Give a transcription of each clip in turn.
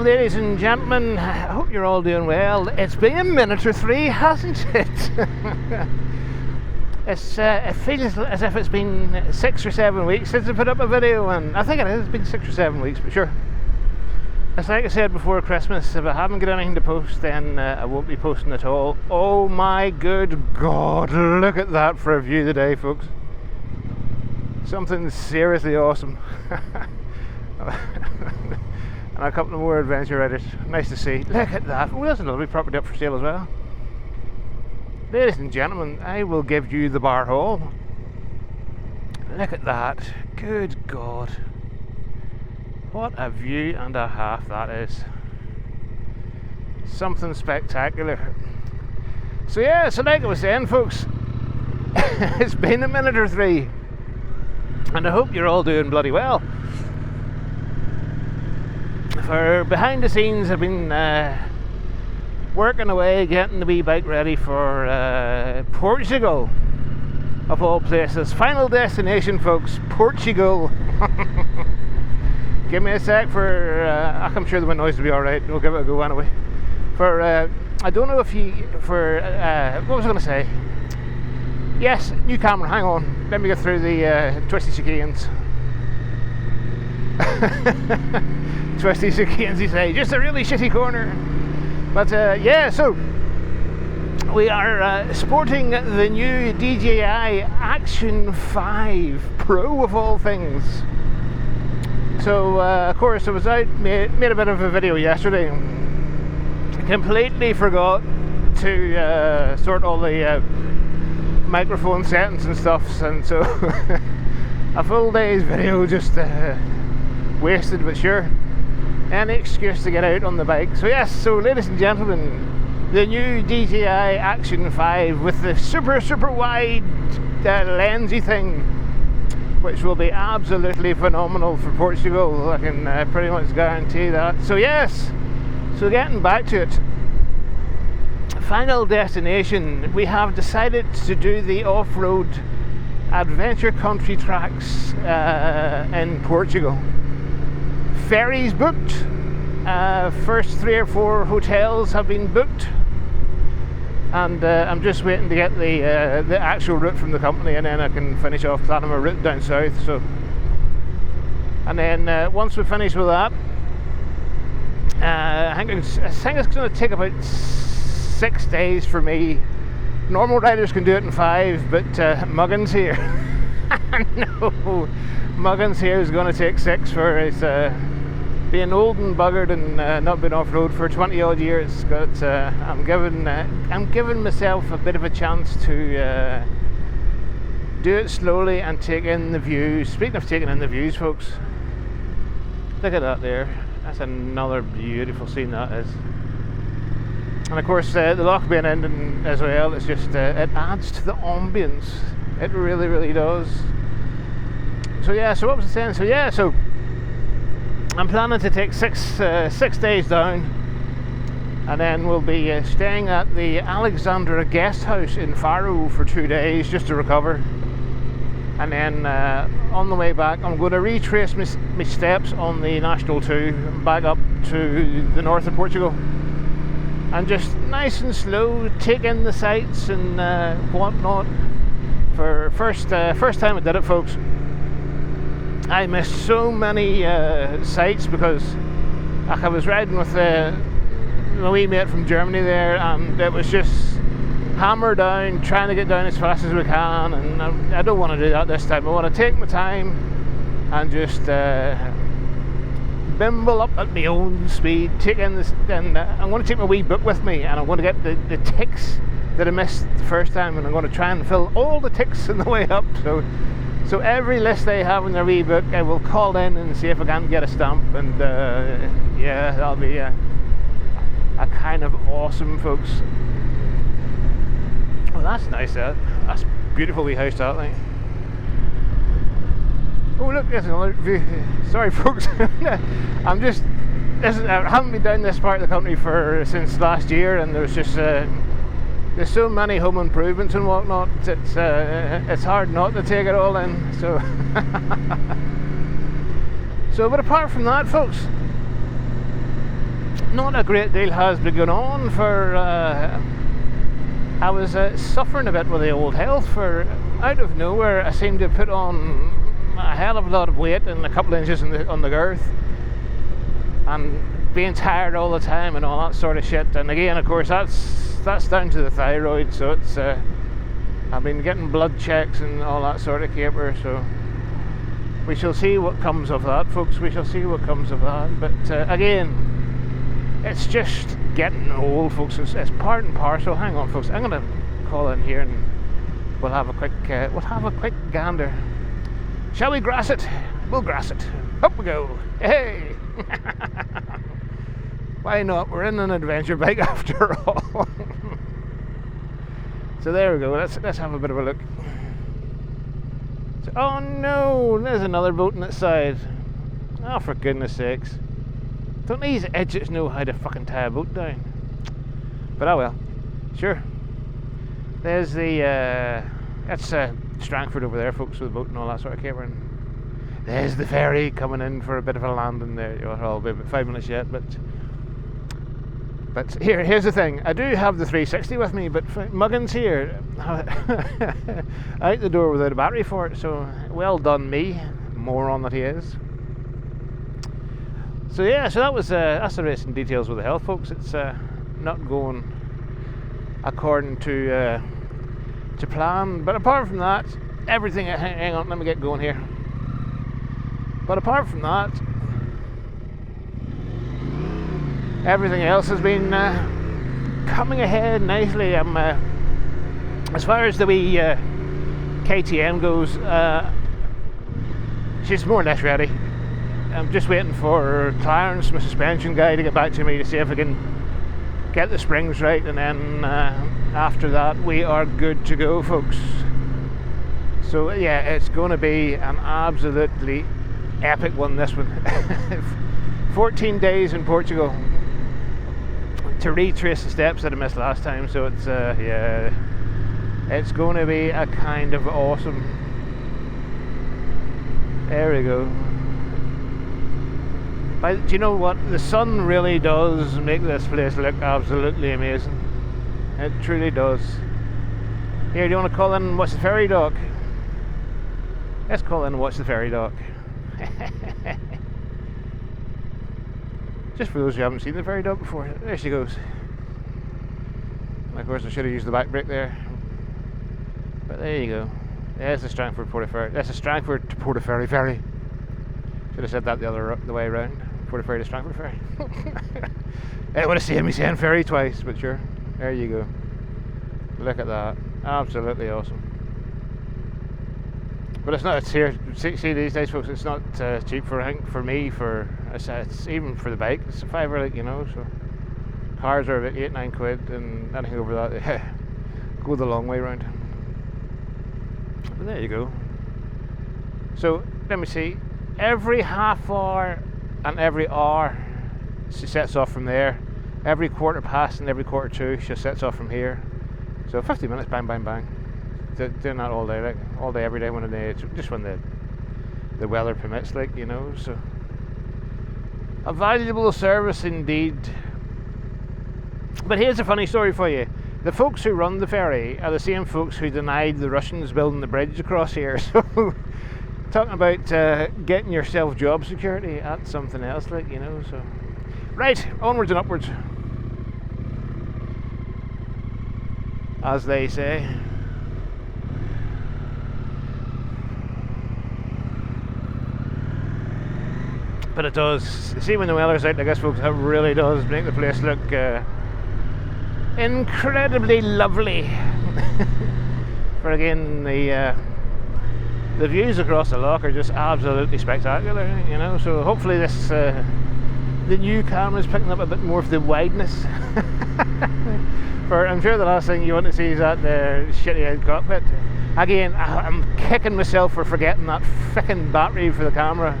ladies and gentlemen, I hope you're all doing well. It's been a minute or three, hasn't it? It feels as if it's been 6 or 7 weeks since I put up a video, and I think it has been 6 or 7 weeks, but sure. It's like I said before Christmas, if I haven't got anything to post, then I won't be posting at all. Oh my good God, look at that for a view today, folks. Something seriously awesome. And a couple of more adventure riders. Nice to see. Look at that. Oh, there's another property up for sale as well. Ladies and gentlemen, I will give you the bar haul. Look at that. Good God. What a view and a half that is. Something spectacular. So yeah, so like I was saying, folks, it's been a minute or three. And I hope you're all doing bloody well. For behind the scenes, I've been working away, getting the wee bike ready for Portugal, of all places. Final destination, folks, Portugal. Give me a sec for, I'm sure the noise will be alright, we'll give it a go anyway. For, I don't know if you, for, what was I going to say? Yes, new camera, hang on, let me get through the twisty chicanes. Twisty chicanes, you say, just a really shitty corner. But yeah, so we are sporting the new DJI Action 5 Pro of all things. So of course I was out, made a bit of a video yesterday. Completely forgot to sort all the microphone settings and stuff, and so a full day's video just wasted, but sure, any excuse to get out on the bike. So yes, so ladies and gentlemen, the new DJI Action 5 with the super wide lensy thing, which will be absolutely phenomenal for Portugal. I can pretty much guarantee that. So yes, so getting back to it, final destination, we have decided to do the off-road adventure country tracks in Portugal. Ferries booked, first 3 or 4 hotels have been booked, and I'm just waiting to get the actual route from the company, and then I can finish off planning my route down south. So, and then once we finish with that, I think it's going to take about 6 days for me. Normal riders can do it in 5, but Muggins here, no, Muggins here is going to take 6 for his being old and buggered and not been off road for 20 odd years. But I'm giving myself a bit of a chance to do it slowly and take in the views. Speaking of taking in the views, folks, look at that there. That's another beautiful scene that is. And of course the loch being ending as well, it's just it adds to the ambience. It really does. So yeah, so what was I saying? So yeah, so I'm planning to take 6 days down, and then we'll be staying at the Alexandra guest house in Faro for 2 days just to recover. And then on the way back, I'm going to retrace my steps on the National 2 back up to the north of Portugal, and just nice and slow take in the sights and whatnot. For first time I did it, folks, I missed so many sights because I was riding with my wee mate from Germany there, and it was just hammer down, trying to get down as fast as we can, and I don't want to do that this time. I want to take my time and just bimble up at my own speed, take in this, and I'm going to take my wee book with me, and I'm going to get the ticks that I missed the first time, and I'm going to try and fill all the ticks on the way up. So every list they have in their wee book, I will call in and see if I can get a stamp, and yeah, that'll be a kind of awesome, folks. Oh, that's nice. That's a beautiful wee house, that thing. Oh look, there's another view. Sorry, folks. I haven't been down this part of the country since last year, and there's just there's so many home improvements and whatnot. It's hard not to take it all in. So, but apart from that, folks, not a great deal has been going on for. I was suffering a bit with the old health for out of nowhere. I seemed to put on a hell of a lot of weight and a couple of inches on the girth, and being tired all the time and all that sort of shit. And again, of course, that's down to the thyroid. So it's I've been getting blood checks and all that sort of caper. So we shall see what comes of that, folks. We shall see what comes of that. But again, it's just getting old, folks. It's part and parcel. Hang on, folks. I'm going to call in here and we'll have a quick gander. Shall we grass it? We'll grass it. Up we go. Hey! Why not? We're in an adventure bike after all. So there we go. Let's have a bit of a look. So, oh no! There's another boat on its side. Oh, for goodness sakes! Don't these idiots know how to fucking tie a boat down? But oh well. Sure. There's the that's Strangford over there, folks, with the boat and all that sort of caper. There's the ferry coming in for a bit of a landing there. It'll be about 5 minutes yet, but here's the thing. I do have the 360 with me, but Muggins here out the door without a battery for it. So well done, me, moron that he is. So yeah, so that's the racing details with the health, folks. It's not going according to plan, but apart from that, everything. Hang on, let me get going here. But apart from that, everything else has been coming ahead nicely. As far as the wee KTM goes, she's more or less ready. I'm just waiting for Clarence, my suspension guy, to get back to me to see if I can get the springs right, and then after that we are good to go, folks. So yeah, it's going to be an absolutely epic one, this one. 14 days in Portugal to retrace the steps that I missed last time, so it's yeah, it's going to be a kind of awesome. There we go. But do you know what? The sun really does make this place look absolutely amazing. It truly does. Here, do you want to call in and watch the ferry dock? Let's call in and watch the ferry dock. Just for those who haven't seen the ferry dock before, there she goes. And of course I should have used the back brake there. But there you go. There's the Strangford Portaferry. That's the Strangford to Portaferry ferry. Should have said that the way around. Portaferry to Strangford ferry. It would have saved me saying ferry twice, but sure. There you go. Look at that. Absolutely awesome. But it's not. It's here. See these days, folks. It's not cheap for me. It's even for the bike. It's a fiver, like, you know. So cars are about £8-9 quid, and anything over that go the long way round. But there you go. So let me see. Every half hour and every hour she sets off from there. Every quarter past and every quarter to she sets off from here. So 50 minutes, bang, bang, bang. Doing that all day, like all day, every day, when the weather permits, like, you know. So a valuable service indeed. But here's a funny story for you. The folks who run the ferry are the same folks who denied the Russians building the bridge across here. So talking about getting yourself job security, that's something else, like, you know. So right, onwards and upwards, as they say. But it does. See, when the weather's out, I guess, folks, it really does make the place look incredibly lovely. For again, the views across the loch are just absolutely spectacular, you know. So hopefully this the new camera is picking up a bit more of the wideness. For I'm sure the last thing you want to see is that shitty head cockpit. Again, I'm kicking myself for forgetting that frickin' battery for the camera.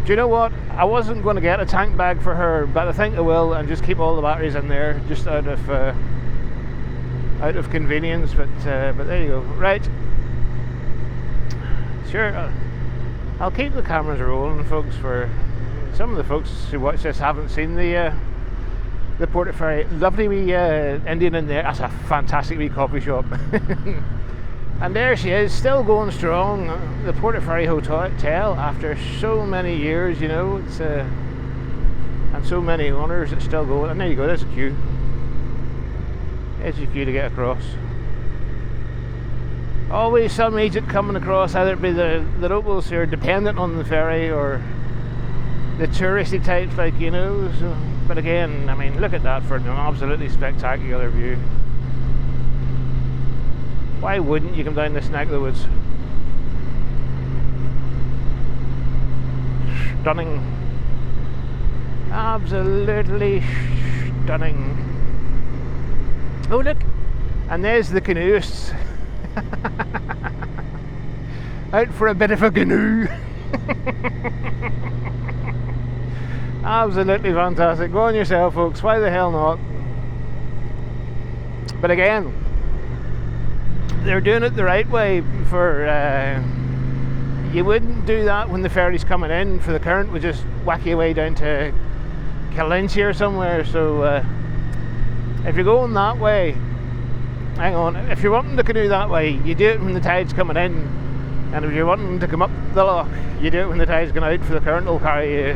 Do you know what? I wasn't going to get a tank bag for her, but I think I will, and just keep all the batteries in there, just out of convenience. But there you go. Right. Sure, I'll keep the cameras rolling, folks. For some of the folks who watch this haven't seen the the Portaferry. Lovely wee Indian in there. That's a fantastic wee coffee shop. And there she is, still going strong. The Portaferry Hotel, after so many years, you know, it's and so many owners, it's still going. And there you go, there's a queue. There's a queue to get across. Always some agent coming across, either it be the locals who are dependent on the ferry or the touristy types, like, you know. So, but again, I mean, look at that for an absolutely spectacular view. Why wouldn't you come down this neck of the woods? Stunning. Absolutely stunning. Oh look, and there's the canoeists. Out for a bit of a canoe. Absolutely fantastic. Go on yourself, folks. Why the hell not? But again, they're doing it the right way. For you wouldn't do that when the ferry's coming in, for the current would just whack you away down to Calentia or somewhere. So if you're going that way, hang on, if you're wanting to canoe that way, you do it when the tide's coming in, and if you're wanting to come up the loch, you do it when the tide's going out, for the current will carry you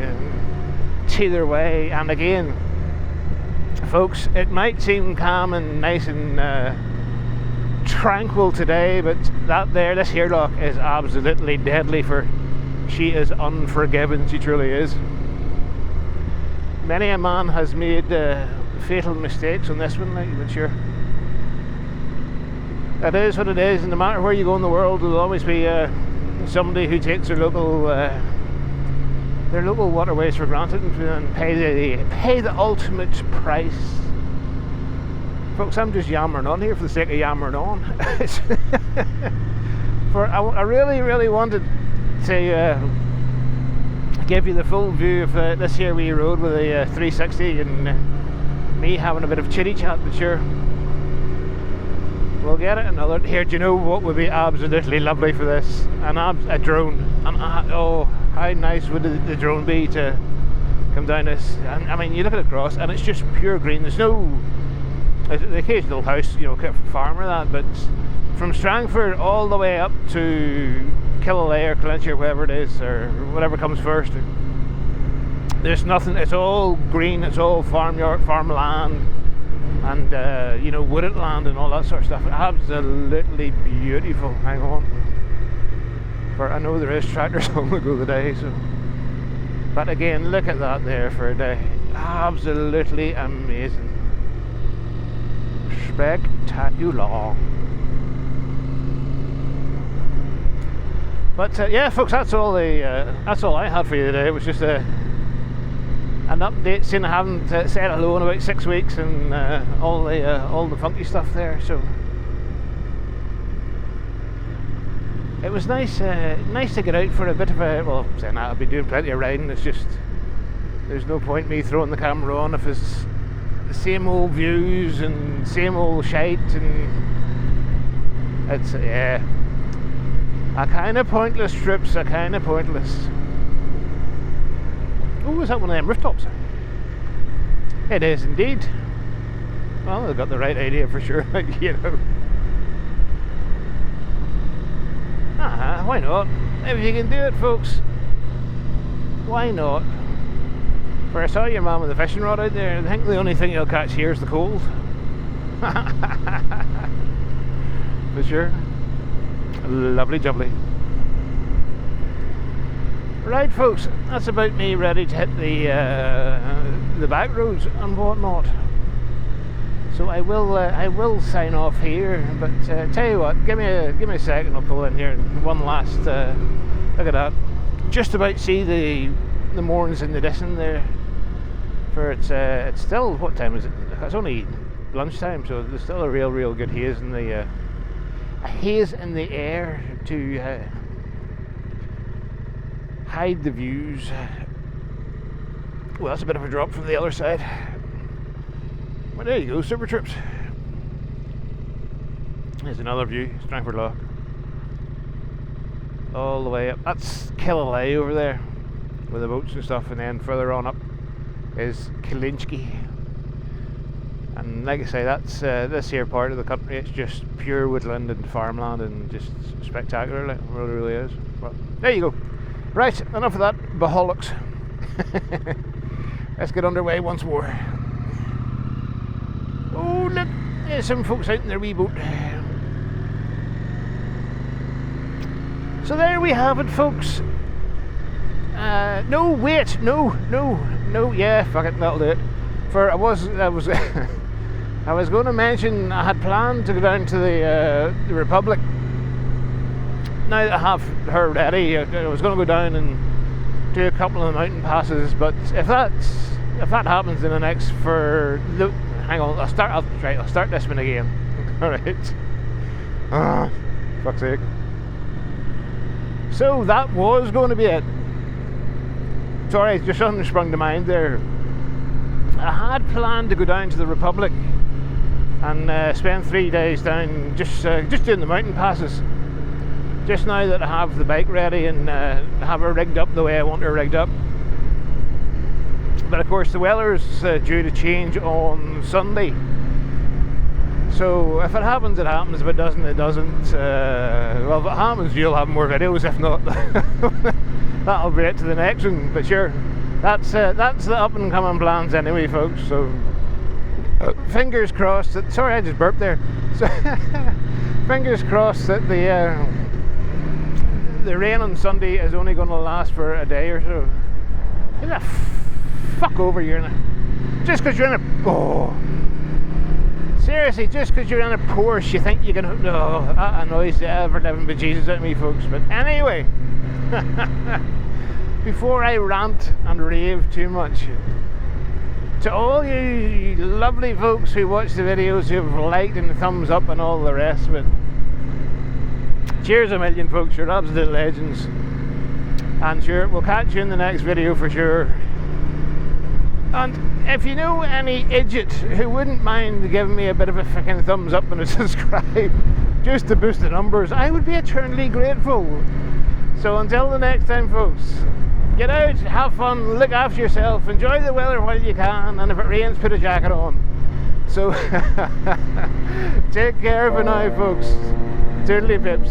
either way. And again, folks, it might seem calm and nice and tranquil today, but this here loch is absolutely deadly, for she is unforgiving, she truly is. Many a man has made fatal mistakes on this one, like, but sure, it is what it is, and no matter where you go in the world, there'll always be somebody who takes their local waterways for granted and pay the ultimate price. Folks, I'm just yammering on here for the sake of yammering on. I really, really wanted to give you the full view of this here wee road with a 360 and me having a bit of chitty chat, but sure, we'll get it another. Here, do you know what would be absolutely lovely for this? A drone. Oh, how nice would the drone be to come down this? And I mean, you look at it across, and it's just pure green. There's no the occasional house, you know, farm or that, but from Strangford all the way up to Killalay or Calentia or wherever it is, or whatever comes first, there's nothing. It's all green. It's all farmland, and you know, wooded land and all that sort of stuff. Absolutely beautiful. Hang on, for I know there is tractors on the go today. So, but again, look at that there for a day. Absolutely amazing, spectacular. But yeah, folks, that's all I had for you today. It was just an update, seeing I haven't said hello in about 6 weeks, and all the funky stuff there. So it was nice to get out for a bit of a, well, saying that, I'll be doing plenty of riding. It's just there's no point me throwing the camera on if it's the same old views and same old shite, and it's a kind of pointless trips, a kind of pointless. Oh, is that one of them rooftops? It is indeed. Well, they've got the right idea for sure, you know. Why not? If you can do it, folks, why not? For I saw your man with the fishing rod out there, and I think the only thing you'll catch here is the cold. For sure. Lovely jubbly. Right, folks, that's about me ready to hit the back roads and whatnot. So I will sign off here. But tell you what, give me a second. I'll pull in here and one last look at that. Just about see the moorings in the distance there. For it's still, what time is it? It's only lunchtime, so there's still a real good haze in the air to hide the views. Well, that's a bit of a drop from the other side. Well, there you go, super trips. There's another view, Strangford Loch. All the way up. That's Killalay over there with the boats and stuff, and then further on up is Kilinski. And like I say, that's this here part of the country. It's just pure woodland and farmland, and just spectacular. Like, it really is. But there you go. Right, enough of that bollocks. Let's get underway once more. Oh look, there's some folks out in their wee boat. So there we have it, folks. No, wait, no, yeah, fuck it, that'll do it. For I was I was going to mention I had planned to go down to the Republic. Now that I have her ready, I was going to go down and do a couple of the mountain passes. But if that happens in the next hang on, I'll start this one again. All right. Ah, fuck's sake. So that was going to be it. Sorry, just something sprung to mind there. I had planned to go down to the Republic and spend 3 days down just doing the mountain passes. Just now that I have the bike ready and have her rigged up the way I want her rigged up. But of course the weather is due to change on Sunday. So if it happens, it happens. If it doesn't, it doesn't. Well, if it happens, you'll have more videos. If not, that'll be it to the next one. But sure, that's the up and coming plans anyway, folks. So fingers crossed that. Sorry, I just burped there. So fingers crossed that the rain on Sunday is only going to last for a day or so. Get the fuck over here. Just because you're in a seriously, just because you're in a Porsche, you think you can. No, that annoys the ever living bejesus out of me, folks. But anyway, before I rant and rave too much, to all you lovely folks who watch the videos, who've liked and thumbs up and all the rest of it, cheers a million, folks. You're absolute legends. And sure, we'll catch you in the next video for sure. And if you know any idiot who wouldn't mind giving me a bit of a fucking thumbs up and a subscribe just to boost the numbers, I would be eternally grateful. So until the next time, folks, get out, have fun, look after yourself, enjoy the weather while you can, and if it rains, put a jacket on. So take care for now, folks. Toodly pips.